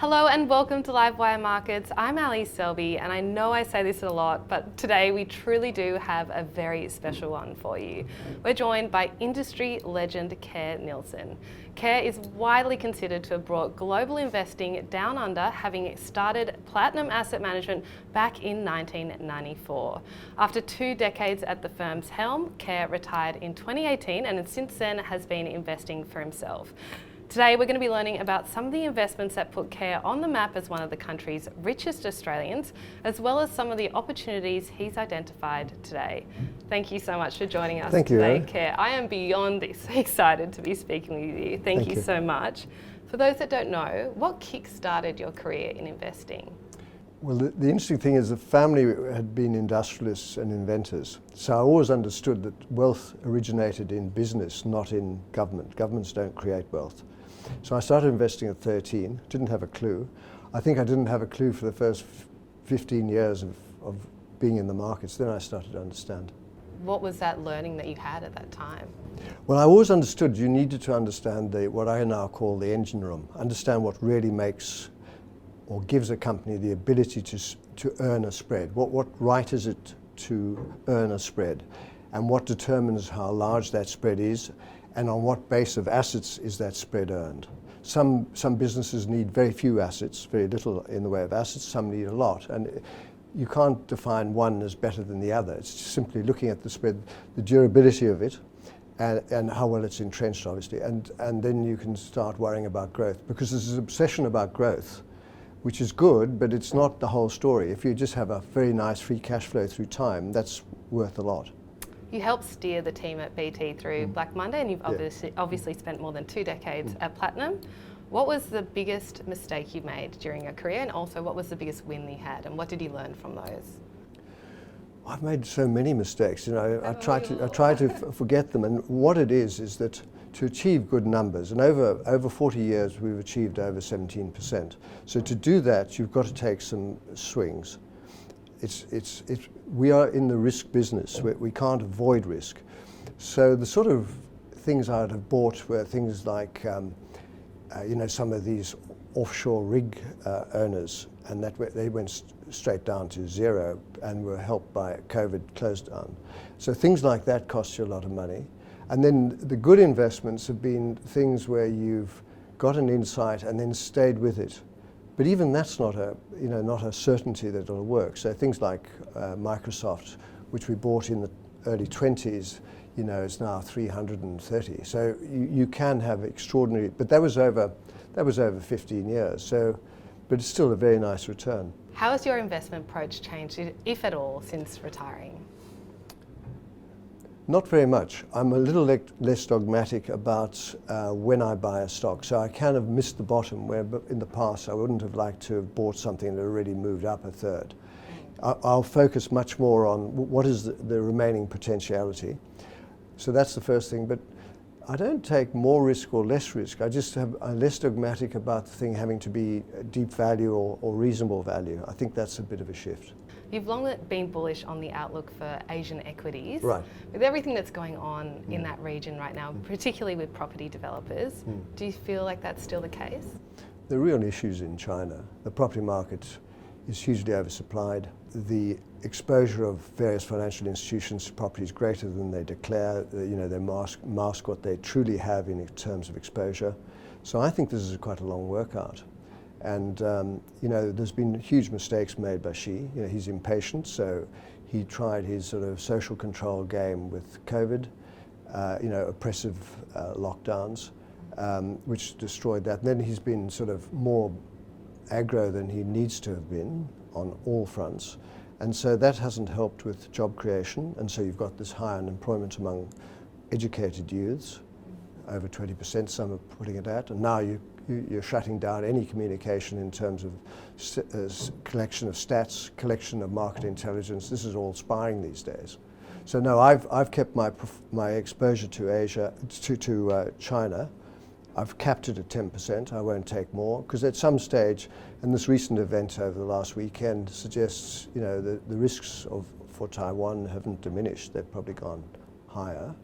Hello and welcome to Livewire Markets. I'm Ali Selby, and I know I say this a lot, but today we truly do have a very special one for you. We're joined by industry legend Kerr Neilson. Kerr is widely considered to have brought global investing down under, having started Platinum Asset Management back in 1994. After 2 decades at the firm's helm, Kerr retired in 2018 and since then has been investing for himself. Today we're going to be learning about some of the investments that put Kerr on the map as one of the country's richest Australians, as well as some of the opportunities he's identified today. Thank you so much for joining us today, Kerr. I am beyond excited to be speaking with you. Thank you so much. For those that don't know, what kickstarted your career in investing? Well, the interesting thing is the family had been industrialists and inventors. So I always understood that wealth originated in business, not in government. Governments don't create wealth. So I started investing at 13, didn't have a clue. I think I didn't have a clue for the first 15 years of being in the markets. Then I started to understand. What was that learning that you had at that time? Well, I always understood you needed to understand what I now call the engine room, understand what really makes or gives a company the ability to earn a spread. What right is it to earn a spread? And what determines how large that spread is, and on what base of assets is that spread earned? Some businesses need very few assets, very little in the way of assets, some need a lot. And you can't define one as better than the other. It's simply looking at the spread, the durability of it, and how well it's entrenched, obviously. And then you can start worrying about growth, because there's an obsession about growth, which is good, but it's not the whole story. If you just have a very nice free cash flow through time, that's worth a lot. You helped steer the team at BT through Black Monday, and you've obviously spent more than 2 decades at Platinum. What was the biggest mistake you made during your career, and also what was the biggest win you had, and what did you learn from those? I've made so many mistakes. You know, I try to forget them, and what it is that to achieve good numbers, and over 40 years we've achieved over 17%. So to do that, you've got to take some swings. We are in the risk business. We can't avoid risk. So the sort of things I'd have bought were things like, some of these offshore rig owners, and they went straight down to zero and were helped by COVID close down. So things like that cost you a lot of money. And then the good investments have been things where you've got an insight and then stayed with it. But even that's not a certainty that it'll work. So things like Microsoft, which we bought in the early 20s, is now 330. So you can have extraordinary, but that was over 15 years. So, but it's still a very nice return. How has your investment approach changed, if at all, since retiring? Not very much. I'm a little less dogmatic about when I buy a stock. So I kind of missed the bottom where in the past I wouldn't have liked to have bought something that already moved up a third. I'll focus much more on what is the remaining potentiality. So that's the first thing. But I don't take more risk or less risk. I'm less dogmatic about the thing having to be deep value or reasonable value. I think that's a bit of a shift. You've long been bullish on the outlook for Asian equities. Right. With everything that's going on in that region right now, particularly with property developers, do you feel like that's still the case? The real issues in China, the property market is hugely oversupplied. The exposure of various financial institutions to property is greater than they declare. They mask what they truly have in terms of exposure. So I think this is quite a long workout. And there's been huge mistakes made by Xi. He's impatient, so he tried his sort of social control game with COVID, oppressive lockdowns, which destroyed that. And then he's been sort of more aggro than he needs to have been on all fronts. And so that hasn't helped with job creation. And so you've got this high unemployment among educated youths, over 20%, some are putting it at. And now you're shutting down any communication in terms of collection of stats, collection of market intelligence. This is all spying these days. So no, I've kept my exposure to Asia, to China. I've capped it at 10%. I won't take more, because at some stage, and this recent event over the last weekend suggests, the risks for Taiwan haven't diminished. They've probably gone higher.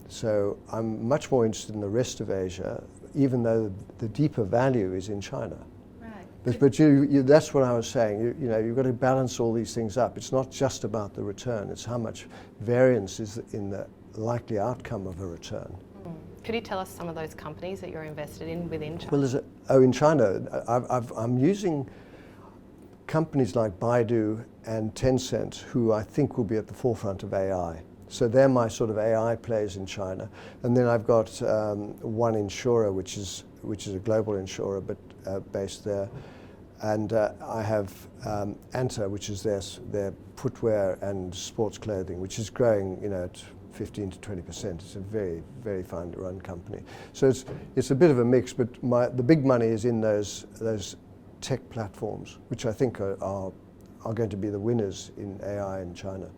So I'm much more interested in the rest of Asia, even though the deeper value is in China. Right. But that's what I was saying. You know, you've got to balance all these things up. It's not just about the return. It's how much variance is in the likely outcome of a return. Could you tell us some of those companies that you're invested in within China? Well, in China, I'm using companies like Baidu and Tencent, who I think will be at the forefront of AI. So they're my sort of AI plays in China. And then I've got one insurer, which is a global insurer, but based there. And I have ANTA, which is their footwear and sports clothing, which is growing, you know, at 15 to 20%. It's a very, very fine run company. So it's a bit of a mix, but the big money is in those tech platforms, which I think are going to be the winners in AI in China.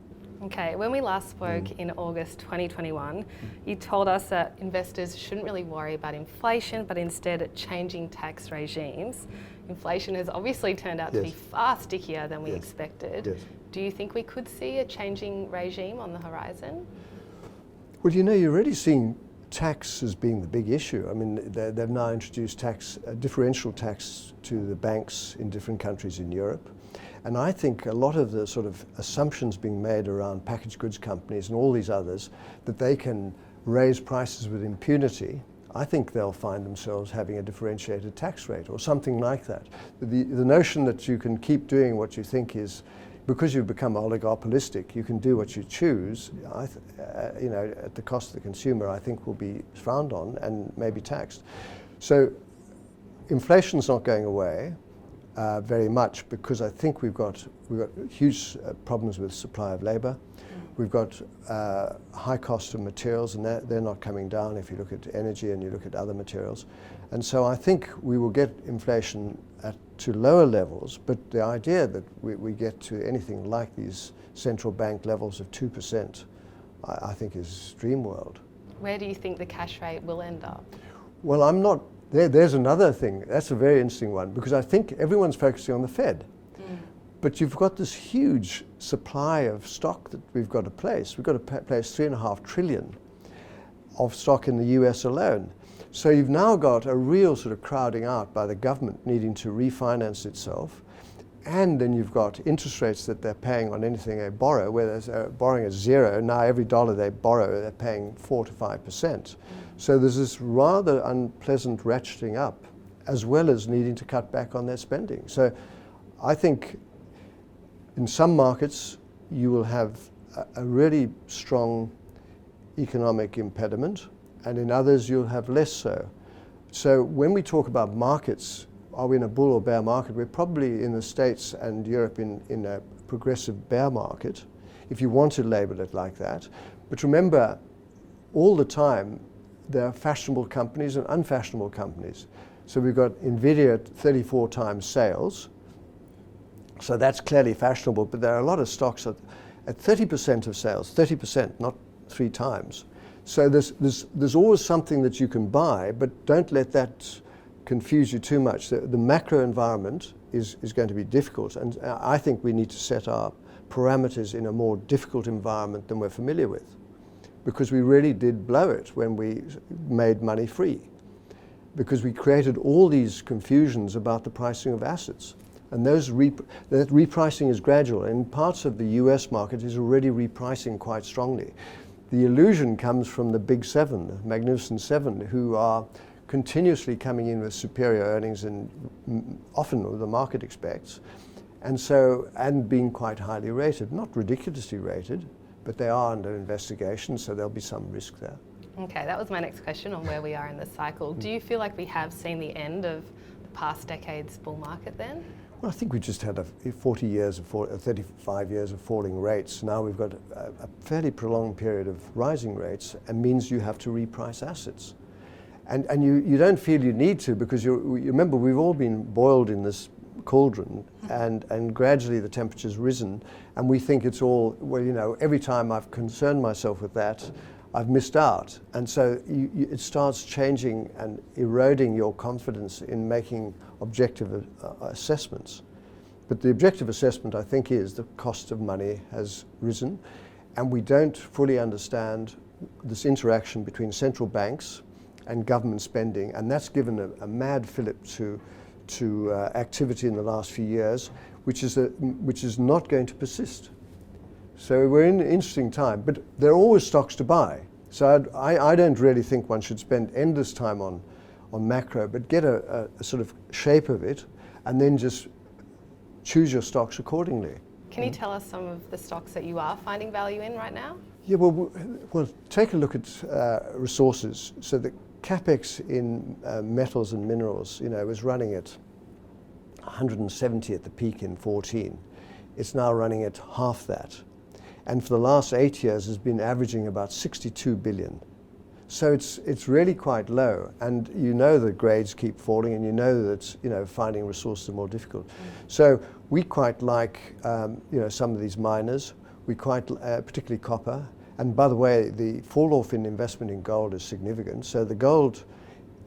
Okay, when we last spoke in August 2021, you told us that investors shouldn't really worry about inflation, but instead changing tax regimes. Inflation has obviously turned out to be far stickier than we expected. Yes. Do you think we could see a changing regime on the horizon? Well, you know, you're already seeing tax as being the big issue. I mean, they've now introduced differential tax to the banks in different countries in Europe. And I think a lot of the sort of assumptions being made around packaged goods companies and all these others, that they can raise prices with impunity, I think they'll find themselves having a differentiated tax rate or something like that. The notion that you can keep doing what you think is, because you've become oligopolistic, you can do what you choose, you know, at the cost of the consumer, I think will be frowned on and maybe taxed. So inflation's not going away very much, because I think we've got huge problems with supply of labour. We've got high cost of materials, and they're not coming down if you look at energy and you look at other materials. And so I think we will get inflation to lower levels, but the idea that we get to anything like these central bank levels of 2%, I think is dream world. Where do you think the cash rate will end up? Well, I'm not. There's another thing. That's a very interesting one, because I think everyone's focusing on the Fed. But you've got this huge supply of stock that we've got to place. We've got to place $3.5 trillion of stock in the US alone. So you've now got a real sort of crowding out by the government needing to refinance itself. And then you've got interest rates that they're paying on anything they borrow, where they're borrowing at zero. Now every dollar they borrow, they're paying 4 to 5%. So there's this rather unpleasant ratcheting up, as well as needing to cut back on their spending. So I think in some markets, you will have a really strong economic impediment, and in others, you'll have less so. So when we talk about markets, are we in a bull or bear market? We're probably in the States and Europe in a progressive bear market, if you want to label it like that. But remember, all the time, there are fashionable companies and unfashionable companies. So we've got NVIDIA at 34 times sales. So that's clearly fashionable, but there are a lot of stocks at 30% of sales, 30%, not 3 times. So there's always something that you can buy, but don't let that confuse you too much. The macro environment is going to be difficult, and I think we need to set our parameters in a more difficult environment than we're familiar with, because we really did blow it when we made money free, because we created all these confusions about the pricing of assets. And that repricing is gradual. In parts of the US market, is already repricing quite strongly. The illusion comes from the Big Seven, the Magnificent Seven, who are continuously coming in with superior earnings and often the market expects, and being quite highly rated, not ridiculously rated, but they are under investigation, so there'll be some risk there. Okay, that was my next question on where we are in the cycle. Do you feel like we have seen the end of the past decade's bull market then? Well, I think we just had 35 years of falling rates. Now we've got a fairly prolonged period of rising rates, and means you have to reprice assets. And you don't feel you need to, because you remember, we've all been boiled in this cauldron, and gradually the temperature's risen, and we think it's all, well, you know, every time I've concerned myself with that, I've missed out. And so it starts changing and eroding your confidence in making objective assessments. But the objective assessment, I think, is the cost of money has risen, and we don't fully understand this interaction between central banks and government spending, and that's given a mad fillip to activity in the last few years, which is not going to persist. So we're in an interesting time, but there are always stocks to buy. So I don't really think one should spend endless time on macro, but get a sort of shape of it, and then just choose your stocks accordingly. Can you tell us some of the stocks that you are finding value in right now? Yeah, well, take a look at resources. So the capex in metals and minerals, was running at 170 at the peak in 14. It's now running at half that. And for the last 8 years has been averaging about 62 billion. So it's really quite low, and the grades keep falling, and that finding resources are more difficult. So we quite like some of these miners. We quite particularly copper. And by the way, the fall off in investment in gold is significant. So the gold,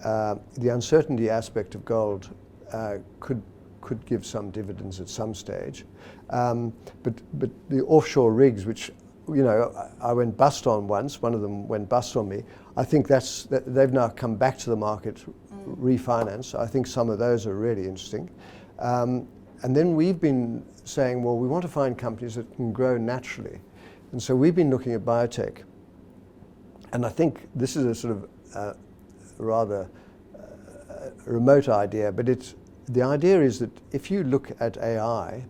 the uncertainty aspect of gold could give some dividends at some stage. But the offshore rigs, which I went bust on once, one of them went bust on me. I think they've now come back to the market, refinance. I think some of those are really interesting. And then we've been saying, well, we want to find companies that can grow naturally. And so we've been looking at biotech. And I think this is a sort of rather remote idea, but the idea is that if you look at AI,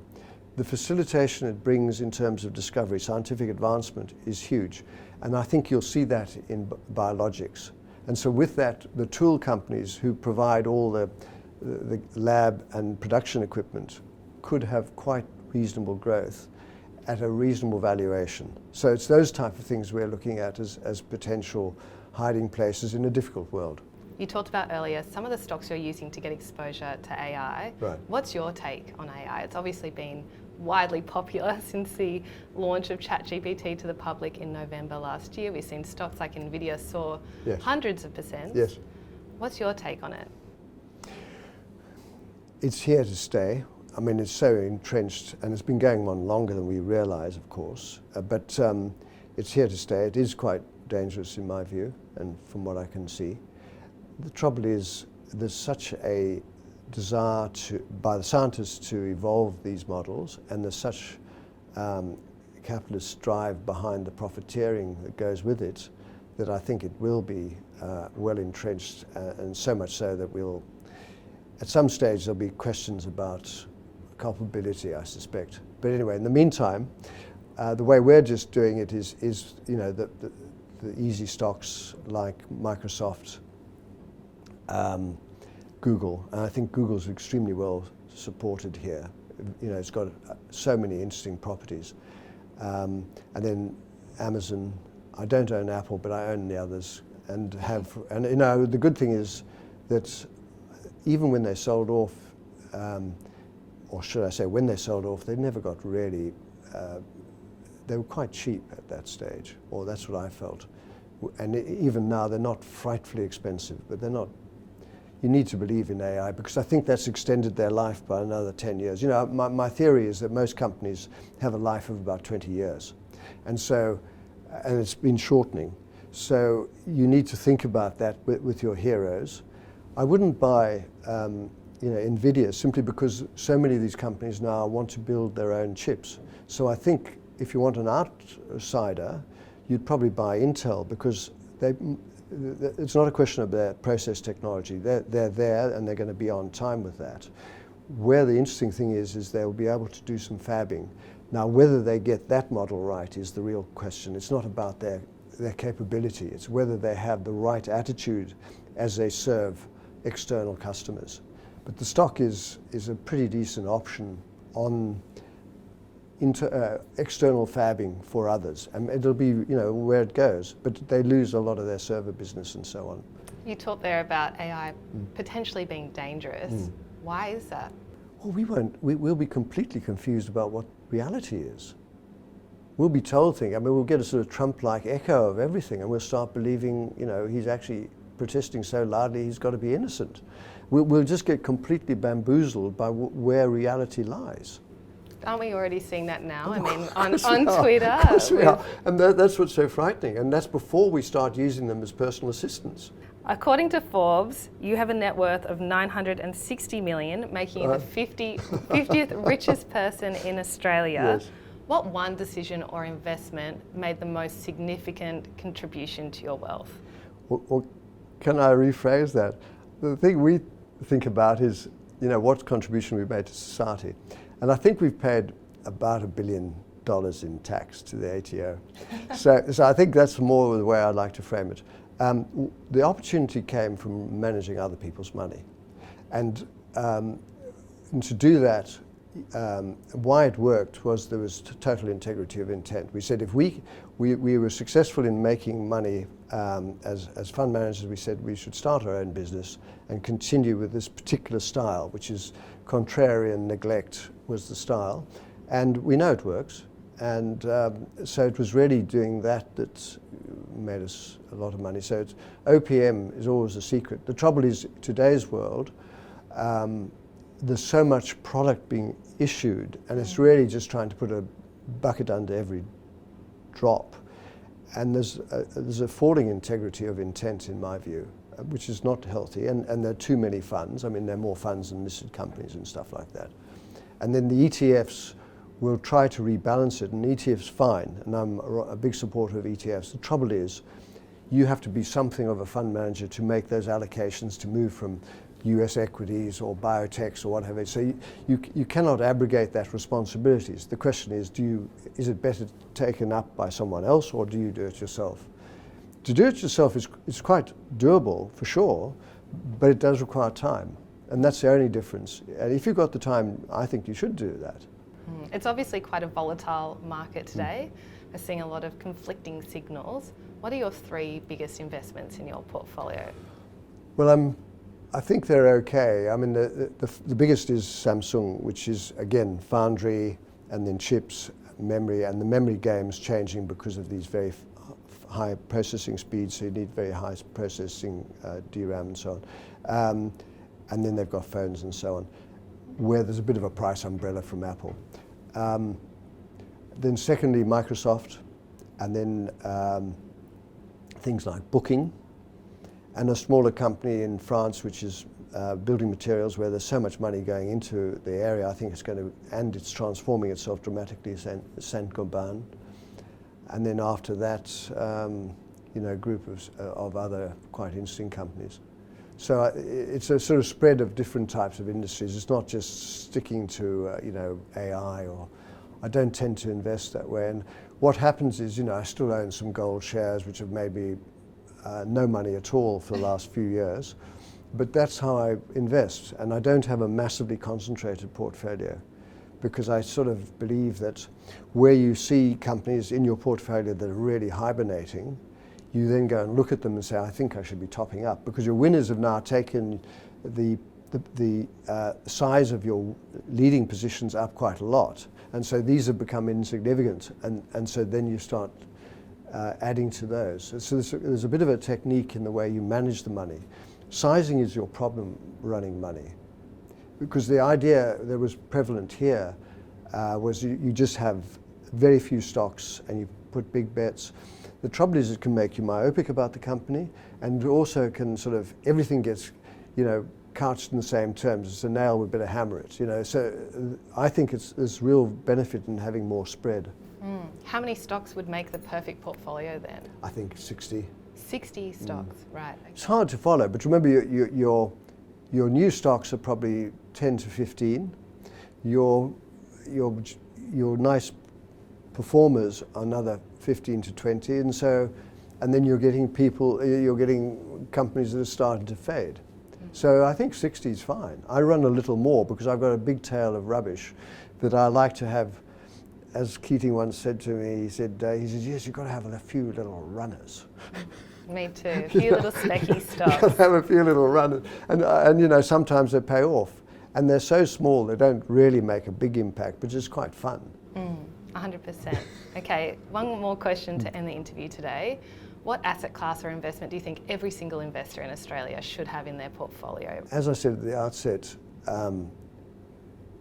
the facilitation it brings in terms of discovery, scientific advancement, is huge. And I think you'll see that in biologics. And so with that, the tool companies who provide all the lab and production equipment could have quite reasonable growth at a reasonable valuation. So it's those type of things we're looking at as potential hiding places in a difficult world. You talked about earlier some of the stocks you're using to get exposure to AI. Right. What's your take on AI? It's obviously been widely popular since the launch of ChatGPT to the public in November last year. We've seen stocks like Nvidia soar hundreds of percent. Yes. What's your take on it? It's here to stay. I mean, it's so entrenched, and it's been going on longer than we realize, of course, but it's here to stay. It is quite dangerous in my view, and from what I can see. The trouble is there's such a desire by the scientists to evolve these models, and there's such capitalist drive behind the profiteering that goes with it, that I think it will be well entrenched, and so much so that at some stage there'll be questions about culpability, I suspect. But anyway, in the meantime, the way we're just doing it is the easy stocks like Microsoft, Google, and I think Google's extremely well supported here. It's got so many interesting properties. And then Amazon. I don't own Apple, but I own the others, and the good thing is that even when they sold off, or should I say when they sold off, they never got really, they were quite cheap at that stage, or that's what I felt. And even now they're not frightfully expensive, but they're not. You need to believe in AI, because I think that's extended their life by another 10 years. My theory is that most companies have a life of about 20 years. And it's been shortening. So you need to think about that with your heroes. I wouldn't buy Nvidia simply because so many of these companies now want to build their own chips. So I think if you want an outsider, you'd probably buy Intel, because it's not a question of their process technology. They're there, and they're going to be on time with that. Where the interesting thing is they'll be able to do some fabbing. Now, whether they get that model right is the real question. It's not about their capability. It's whether they have the right attitude as they serve external customers. But the stock is a pretty decent option on external fabbing for others, and it'll be where it goes. But they lose a lot of their server business and so on. You talked there about AI potentially being dangerous. Why is that? Well, we'll be completely confused about what reality is. We'll be told things. I mean, we'll get a sort of Trump-like echo of everything, and we'll start believing, he's actually protesting so loudly he's got to be innocent. We'll just get completely bamboozled by where reality lies. Aren't we already seeing that now? I mean, on Twitter. Of course we are. And that's what's so frightening. And that's before we start using them as personal assistants. According to Forbes, you have a net worth of 960 million, making you the 50th richest person in Australia. Yes. What one decision or investment made the most significant contribution to your wealth? Well, can I rephrase that? The thing we think about is, what contribution we've made to society. And I think we've paid about $1 billion in tax to the ATO. So I think that's more the way I'd like to frame it. The opportunity came from managing other people's money. And to do that, why it worked was there was total integrity of intent. We said if we were successful in making money as fund managers, we said we should start our own business and continue with this particular style, which is contrarian neglect was the style. And we know it works. And so it was really doing that made us a lot of money. So OPM is always a secret. The trouble is, today's world, there's so much product being issued, and it's really just trying to put a bucket under every drop. And there's a falling integrity of intent, in my view, which is not healthy. And there are too many funds. I mean, there are more funds than listed companies and stuff like that. And then the ETFs will try to rebalance it, and ETFs fine, and I'm a big supporter of ETFs. The trouble is, you have to be something of a fund manager to make those allocations to move from US equities or biotechs or whatever. So you cannot abrogate that responsibilities. The question is, is it better taken up by someone else, or do you do it yourself? To do it yourself is quite doable, for sure, but it does require time. And that's the only difference. And if you've got the time, I think you should do that. It's obviously quite a volatile market today. We're seeing a lot of conflicting signals. What are your 3 biggest investments in your portfolio? Well, I think they're okay. I mean, the biggest is Samsung, which is, again, foundry and then chips, memory, and the memory game's changing because of these very high processing speeds, so you need very high processing DRAM and so on. And then they've got phones and so on, where there's a bit of a price umbrella from Apple. Then secondly, Microsoft, and then things like Booking, and a smaller company in France which is building materials, where there's so much money going into the area. I think it's going to, and it's transforming itself dramatically, Saint-Gobain. And then after that, a group of other quite interesting companies. So it's a sort of spread of different types of industries. It's not just sticking to AI, or I don't tend to invest that way. And what happens is, I still own some gold shares which have maybe no money at all for the last few years, but that's how I invest. And I don't have a massively concentrated portfolio, because I sort of believe that where you see companies in your portfolio that are really hibernating, you then go and look at them and say, I think I should be topping up, because your winners have now taken the size of your leading positions up quite a lot. And so these have become insignificant. And so then you start adding to those. So there's a bit of a technique in the way you manage the money. Sizing is your problem running money. Because the idea that was prevalent here was you just have very few stocks and you put big bets. The trouble is it can make you myopic about the company, and also can sort of, everything gets, couched in the same terms. It's a nail, we better hammer it, So I think there's real benefit in having more spread. How many stocks would make the perfect portfolio then? I think 60. 60 stocks, right. Okay. It's hard to follow, but remember your new stocks are probably 10 to 15. Your nice performers are another 15 to 20, and then you're getting companies that are starting to fade. So I think 60 is fine. I run a little more because I've got a big tail of rubbish that I like to have. As Keating once said to me, he said, yes, you've got to have a few little runners. Me too, a few little specky stocks. You've got to have a few little runners. And sometimes they pay off. And they're so small, they don't really make a big impact, but it's quite fun. 100%. Okay, one more question to end the interview today. What asset class or investment do you think every single investor in Australia should have in their portfolio? As I said at the outset,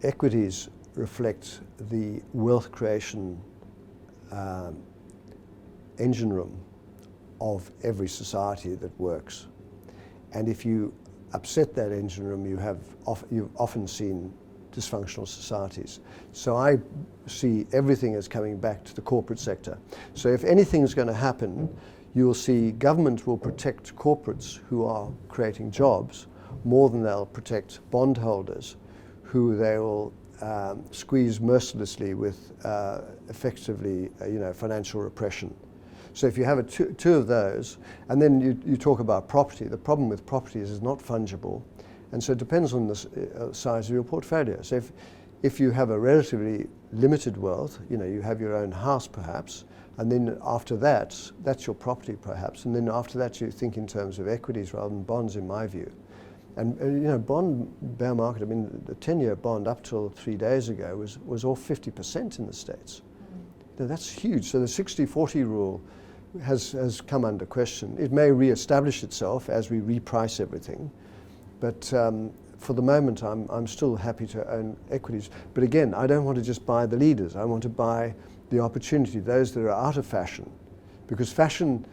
equities reflect the wealth creation engine room of every society that works. And if you upset that engine room, you've often seen dysfunctional societies. So I see everything as coming back to the corporate sector. So if anything's going to happen, you will see government will protect corporates who are creating jobs more than they'll protect bondholders who they will squeeze mercilessly with effectively financial repression. So if you have two of those, and then you talk about property, the problem with property is it's not fungible, and so it depends on the size of your portfolio. So if you have a relatively limited wealth, you have your own house perhaps, and then after that, that's your property perhaps, and then after that you think in terms of equities rather than bonds, in my view. And bond bear market, I mean, the 10-year bond up till 3 days ago was off 50% in the States. That's huge. So the 60-40 rule has come under question. It may re-establish itself as we reprice everything, but for the moment I'm still happy to own equities. But again, I don't want to just buy the leaders. I want to buy the opportunity, those that are out of fashion, because fashion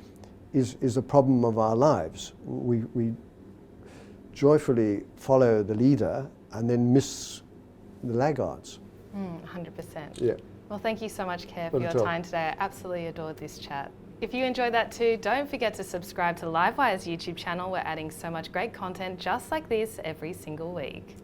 is a problem of our lives. We joyfully follow the leader and then miss the laggards. 100%. Yeah. Well, thank you so much, Kerr, for your time today. I absolutely adored this chat. If you enjoyed that too, don't forget to subscribe to Livewire's YouTube channel. We're adding so much great content just like this every single week.